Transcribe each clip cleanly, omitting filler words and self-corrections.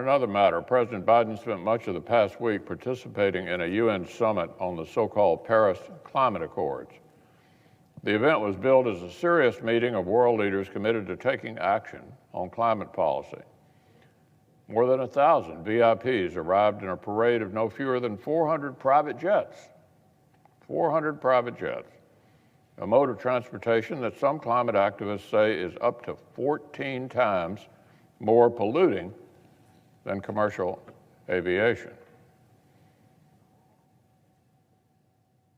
another matter, President Biden spent much of the past week participating in a UN summit on the so-called Paris Climate Accords. The event was billed as a serious meeting of world leaders committed to taking action on climate policy. More than 1,000 VIPs arrived in a parade of no fewer than 400 private jets. 400 private jets, a mode of transportation that some climate activists say is up to 14 times more polluting than commercial aviation.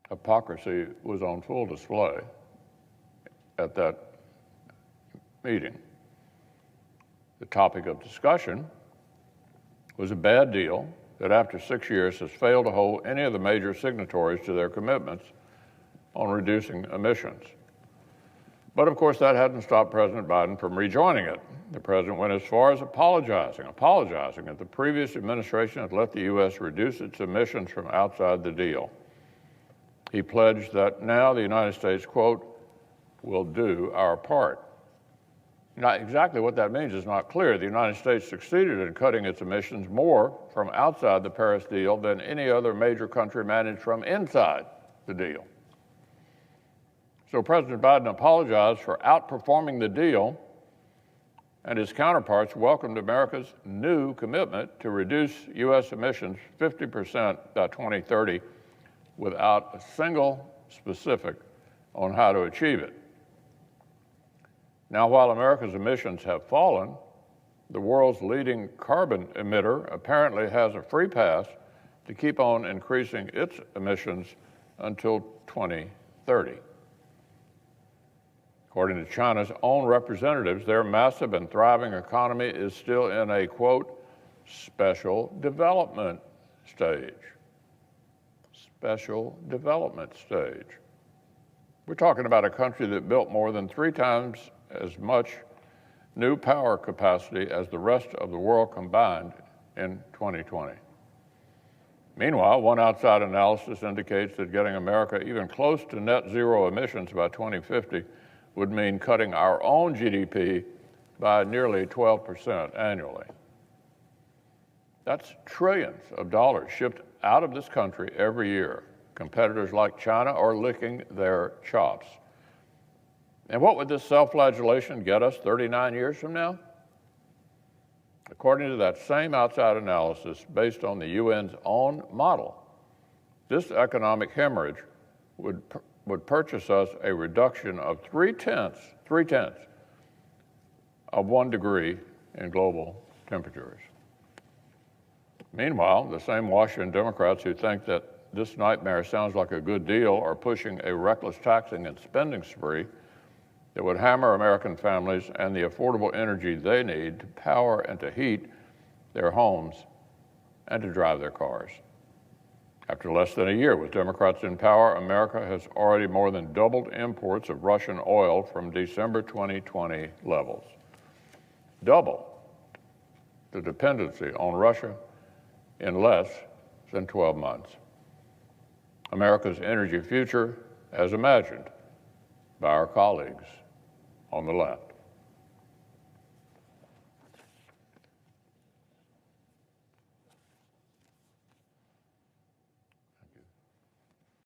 Hypocrisy was on full display at that meeting. The topic of discussion was a bad deal that after 6 years has failed to hold any of the major signatories to their commitments on reducing emissions. But of course, that hadn't stopped President Biden from rejoining it. The president went as far as apologizing that the previous administration had let the U.S. reduce its emissions from outside the deal. He pledged that now the United States, quote, will do our part. Now, exactly what that means is not clear. The United States succeeded in cutting its emissions more from outside the Paris deal than any other major country managed from inside the deal. So President Biden apologized for outperforming the deal, and his counterparts welcomed America's new commitment to reduce U.S. emissions 50% by 2030 without a single specific on how to achieve it. Now, while America's emissions have fallen, the world's leading carbon emitter apparently has a free pass to keep on increasing its emissions until 2030. According to China's own representatives, their massive and thriving economy is still in a, quote, special development stage. Special development stage. We're talking about a country that built more than 3 times as much new power capacity as the rest of the world combined in 2020. Meanwhile, one outside analysis indicates that getting America even close to net zero emissions by 2050 would mean cutting our own GDP by nearly 12% annually. That's trillions of dollars shipped out of this country every year. Competitors like China are licking their chops. And what would this self-flagellation get us 39 years from now? According to that same outside analysis, based on the UN's own model, this economic hemorrhage would purchase us a reduction of 3/10 of 1 degree in global temperatures. Meanwhile, the same Washington Democrats who think that this nightmare sounds like a good deal are pushing a reckless taxing and spending spree that would hammer American families and the affordable energy they need to power and to heat their homes and to drive their cars. After less than a year with Democrats in power, America has already more than doubled imports of Russian oil from December 2020 levels. Double the dependency on Russia in less than 12 months. America's energy future, as imagined by our colleagues on the left.